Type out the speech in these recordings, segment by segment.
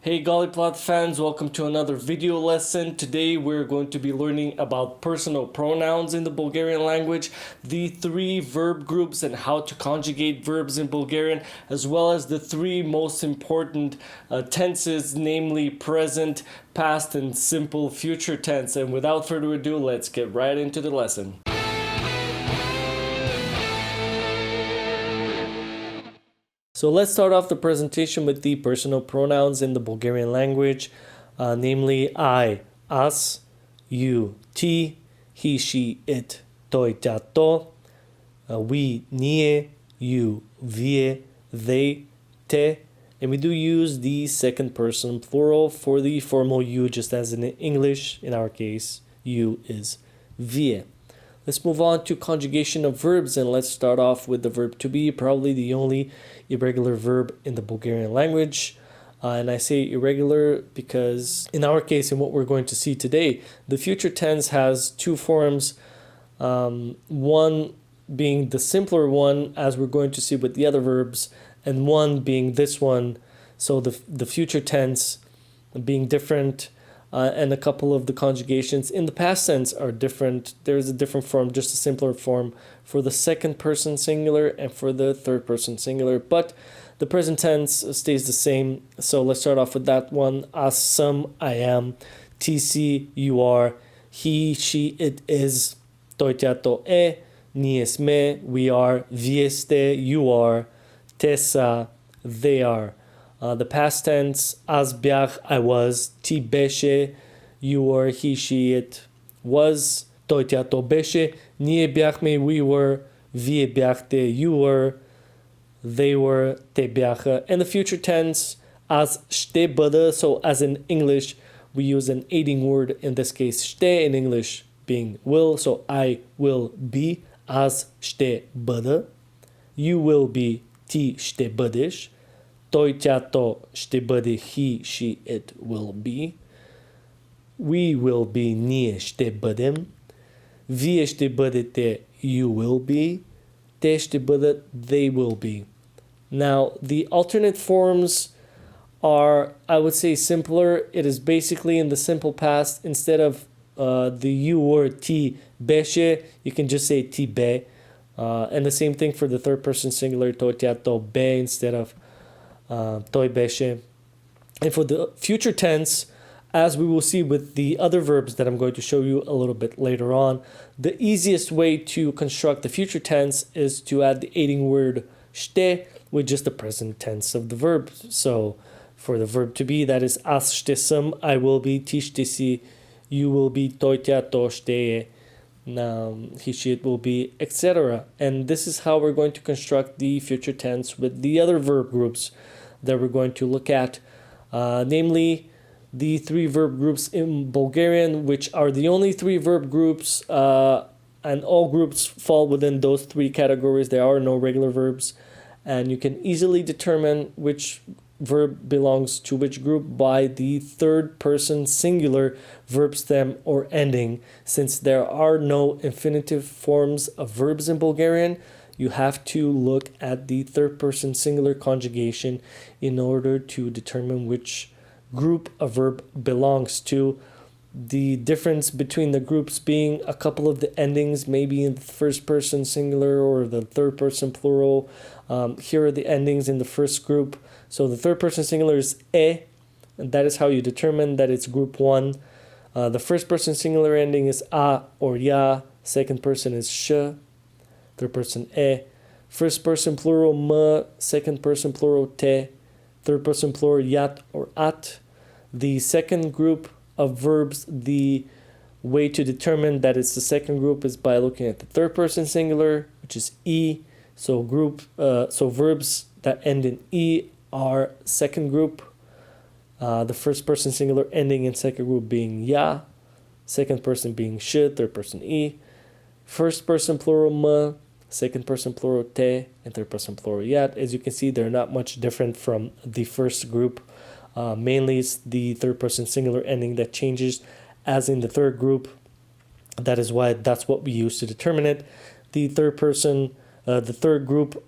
Hey Gollyplot fans, welcome to another video lesson. Today we're going to be learning about personal pronouns in the Bulgarian language, the three verb groups and how to conjugate verbs in Bulgarian, as well as the three most important tenses, namely present, past, and simple future tense. And without further ado, let's get right into the lesson. So let's start off the presentation with the personal pronouns in the Bulgarian language, namely I, us, you, ti, he, she, it, toi, ta, to, we, nie, you, vie, they, te, and we do use the second person plural for the formal you, just as in English. In our case, you is vie. Let's move on to conjugation of verbs, and let's start off with the verb to be, probably the only irregular verb in the Bulgarian language. And I say irregular because in our case, in what we're going to see today, the future tense has two forms, one being the simpler one, as we're going to see with the other verbs, and one being this one, so the future tense being different. And a couple of the conjugations in the past tense are different. There's a different form, just a simpler form for the second person singular and for the third person singular, but the present tense stays the same. So let's start off with that one. As, some, I am, tc, you are, he, she, it is, toi, tia, to, e, nie sme, we are, vi este, you are, te sa, they are. The past tense, as bях, I was, ti беше, you were, he, she, it was, той, тя, то беше, ние бяхме, we were, вие бяхте, you were, they were, те бяха. And the future tense, as ще бъда, so as in English, we use an aiding word, in this case, ще in English being will, so I will be, аз ще бъда, you will be, ти ще бъдеш, той, тя, то ще бъде, he, she, it will be. We will be, ние ще бъдем. Вие ще бъдете, you will be. Те ще бъдат, they will be. Now, the alternate forms are, I would say, simpler. It is basically in the simple past. Instead of the you word ti беше, you can just say ti be. And the same thing for the third person singular, той, тя, то бе, instead of toi беше. And for the future tense, as we will see with the other verbs that I'm going to show you a little bit later on, the easiest way to construct the future tense is to add the aiding word ще with just the present tense of the verb. So for the verb to be, that is аз ще съм, I will be, ти ще си, you will be, той, тя, то ще е, he, she, it will be, etc. And this is how we're going to construct the future tense with the other verb groups that we're going to look at, namely the three verb groups in Bulgarian, which are the only three verb groups, and all groups fall within those three categories. There are no regular verbs, and you can easily determine which verb belongs to which group by the third person singular verb stem or ending. Since there are no infinitive forms of verbs in Bulgarian, you have to look at the third person singular conjugation in order to determine which group a verb belongs to. The difference between the groups being a couple of the endings, maybe in the first person singular or the third person plural. Here are the endings in the first group. So the third person singular is e, and that is how you determine that it's group one. The first person singular ending is a or ya. Second person is sh. Third person e. First person plural m. Second person plural te. Third person plural yat or at. The second group of verbs, the way to determine that it's the second group is by looking at the third person singular, which is e. So verbs that end in e are second group. The first person singular ending in second group being ya, second person being sh, third person e. First person plural m, second person plural te, and third person plural yat. As you can see, they're not much different from the first group. Mainly it's the third person singular ending that changes as in the third group. That's what we use to determine it. The third group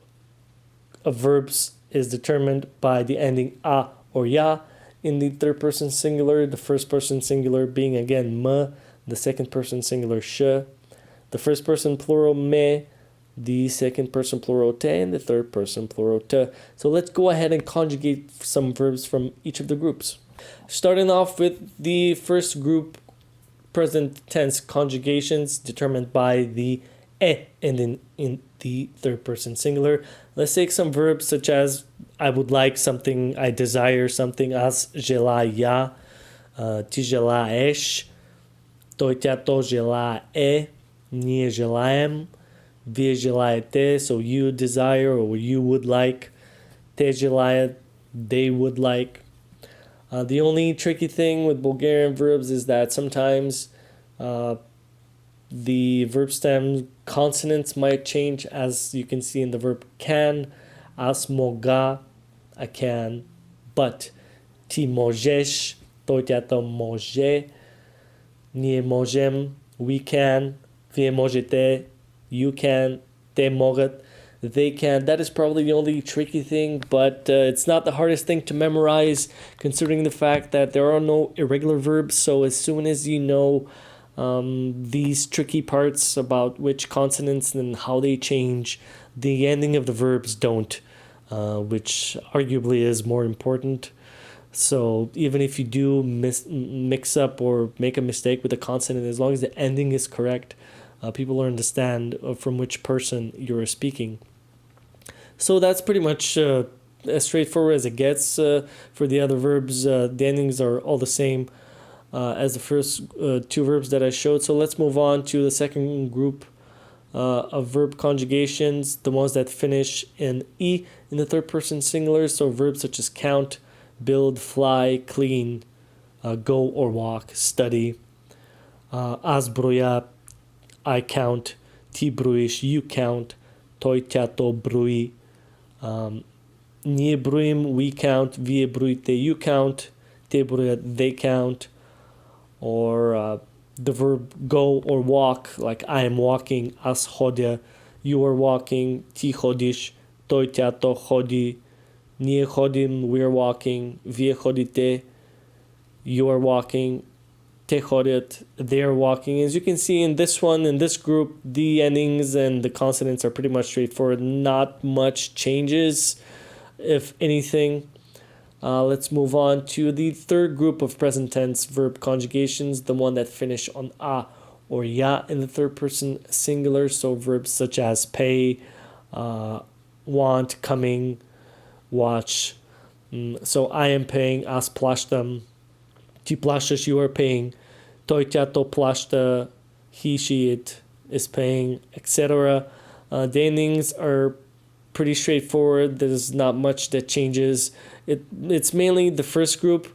of verbs is determined by the ending a or ya, in the third person singular, the first person singular being again me, the second person singular sh, the first person plural me, the second person plural te, and the third person plural te. So let's go ahead and conjugate some verbs from each of the groups. Starting off with the first group, present tense conjugations determined by the e ending in the third person singular. Let's take some verbs such as I would like something, I desire something, as желая, ти желаешь, той тя то желае, ние желаем, вие желаете, so you desire or you would like, те желаят, they would like. The only tricky thing with Bulgarian verbs is that sometimes the verb stem consonants might change, as you can see in the verb can, as moga, I can, but ti możesz, той тя то може, ние можем, we can, вие можете, you can, те могат, they can. That is probably the only tricky thing, but it's not the hardest thing to memorize, considering the fact that there are no irregular verbs. So as soon as you know these tricky parts about which consonants and how they change, the ending of the verbs don't, which arguably is more important. So even if you do mix up or make a mistake with a consonant, as long as the ending is correct, people understand from which person you're speaking. So that's pretty much as straightforward as it gets. For the other verbs, the endings are all the same as the first two verbs that I showed. So let's move on to the second group of verb conjugations, the ones that finish in E in the third person singular. So verbs such as count, build, fly, clean, go or walk, study. Аз броя, I count, ти броиш, you count, той тя то брои. Ние броим, we count, вие броите, you count, те броят, they count. Or the verb go or walk, like I am walking, аз ходя, you are walking, ти ходиш, той тя то ходи, ние ходим, we are walking, вие ходите, you are walking, те ходят, they are walking. As you can see in this one, in this group, the endings and the consonants are pretty much straightforward. Not much changes, if anything. Let's move on to the third group of present tense verb conjugations, the one that finish on a or ya in the third person singular. So verbs such as pay, want, coming, watch. So I am paying, аз плащам, ти плащаш, you are paying, той тя то плаща, he, she, it is paying, etc. The endings are pretty straightforward. There's not much that changes. It's mainly the first group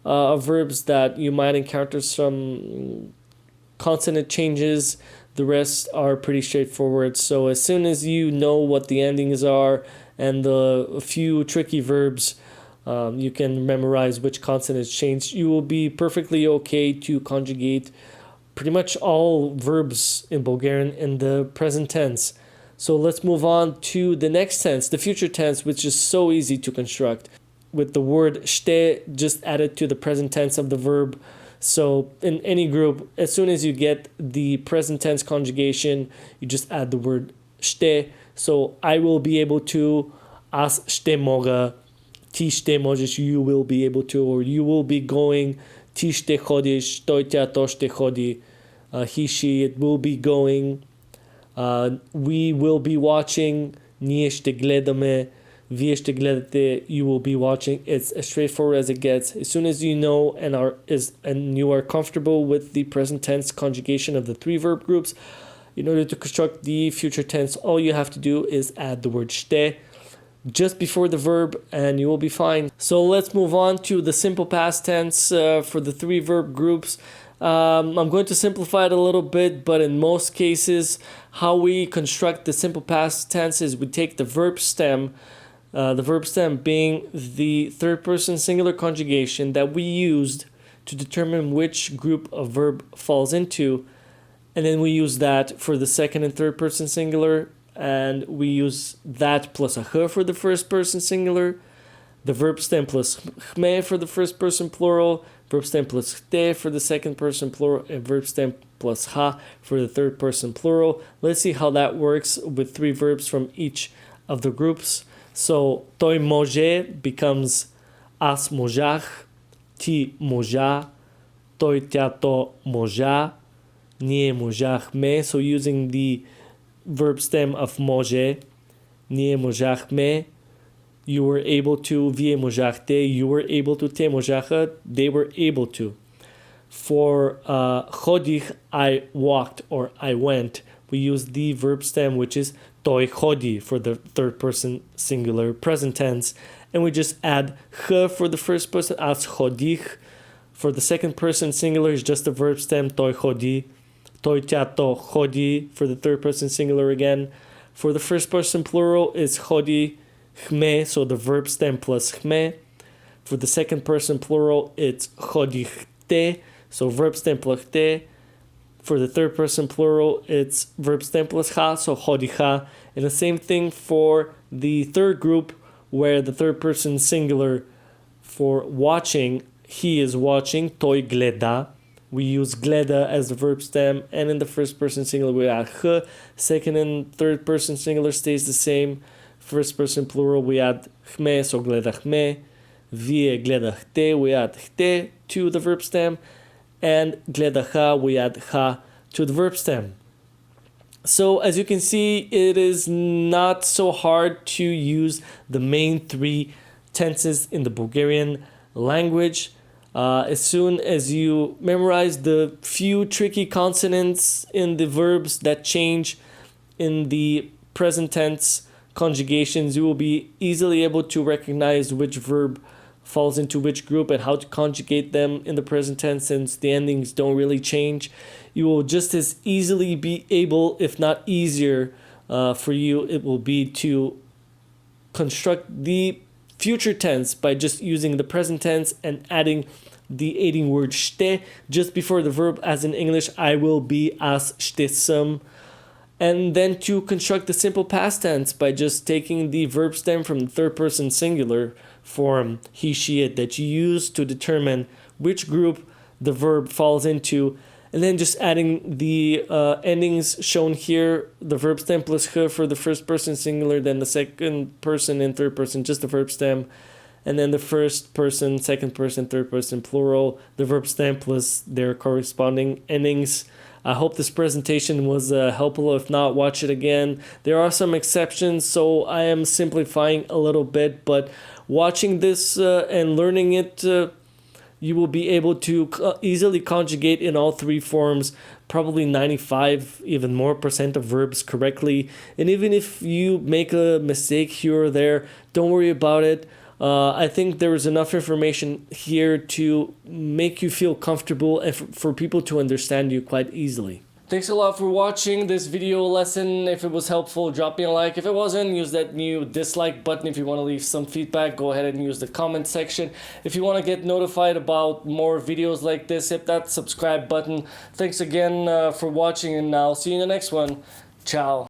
of verbs that you might encounter some consonant changes. The rest are pretty straightforward. So as soon as you know what the endings are and a few tricky verbs, you can memorize which consonants change. You will be perfectly okay to conjugate pretty much all verbs in Bulgarian in the present tense. So let's move on to the next tense, the future tense, which is so easy to construct, with the word shte just added to the present tense of the verb. So in any group, as soon as you get the present tense conjugation, you just add the word shte. So I will be able to, аз ще мога, ти ще можеш, you will be able to, or you will be going, ти ще ходиш, той тя то ще ходи, he, she, it will be going, we will be watching, ние ще гледаме, вие ще гледате, you will be watching. It's as straightforward as it gets. As soon as you know and you are comfortable with the present tense conjugation of the three verb groups, in order to construct the future tense, all you have to do is add the word shte just before the verb and you will be fine. So let's move on to the simple past tense for the three verb groups. I'm going to simplify it a little bit, but in most cases, how we construct the simple past tense is we take the verb stem being the third person singular conjugation that we used to determine which group a verb falls into, and then we use that for the second and third person singular, and we use that plus a h for the first person singular, the verb stem plus chme for the first person plural, verb stem plus chte for the second person plural, and verb stem plus ha for the third person plural. Let's see how that works with 3 verbs from each of the groups. So toi moje becomes as mojach, ti moja, toi teato moja, nie mojach me. So using the verb stem of moje, nie mojach me, you were able to, vie mojachte, you were able to, te mojacha, they were able to. For chodich, I walked or I went, we use the verb stem, which is toi chodi for the third person singular present tense, and we just add ch for the first person as chodich. For the second person singular is just the verb stem toi chodi, toi teato chodi for the third person singular again. For the first person plural is chodi chme, so the verb stem plus chme. For the second person plural, it's chodichte, so verb stem plus chte. For the third person plural, it's verb stem plus ha, so chodicha. And the same thing for the third group, where the third person singular for watching, he is watching, toi gleda. We use gleda as the verb stem, and in the first person singular we add ch. Second and third person singular stays the same. First person plural we add chme, so gleda chme. Vie gleda chte, we add chte to the verb stem. And gleda cha, we add cha to the verb stem. So as you can see, it is not so hard to use the main 3 tenses in the Bulgarian language. As soon as you memorize the few tricky consonants in the verbs that change in the present tense conjugations, you will be easily able to recognize which verb falls into which group and how to conjugate them in the present tense, since the endings don't really change. You will just as easily be able, if not easier, for you, it will be to construct the future tense by just using the present tense and adding the aiding word ște just before the verb, as in English, I will be as ștesem. And then to construct the simple past tense by just taking the verb stem from the third person singular form, he, she, it, that you use to determine which group the verb falls into, and then just adding the endings shown here, the verb stem plus ch for the first person singular, then the second person and third person, just the verb stem, and then the first person, second person, third person plural, the verb stem plus their corresponding endings. I hope this presentation was helpful. If not, watch it again. There are some exceptions, so I am simplifying a little bit, but watching this and learning it, you will be able to easily conjugate in all 3 forms, probably 95, even more % of verbs correctly. And even if you make a mistake here or there, don't worry about it. I think there is enough information here to make you feel comfortable and for people to understand you quite easily. Thanks a lot for watching this video lesson. If it was helpful, drop me a like. If it wasn't, use that new dislike button. If you want to leave some feedback, go ahead and use the comment section. If you want to get notified about more videos like this, hit that subscribe button. Thanks again for watching, and I'll see you in the next one. Ciao.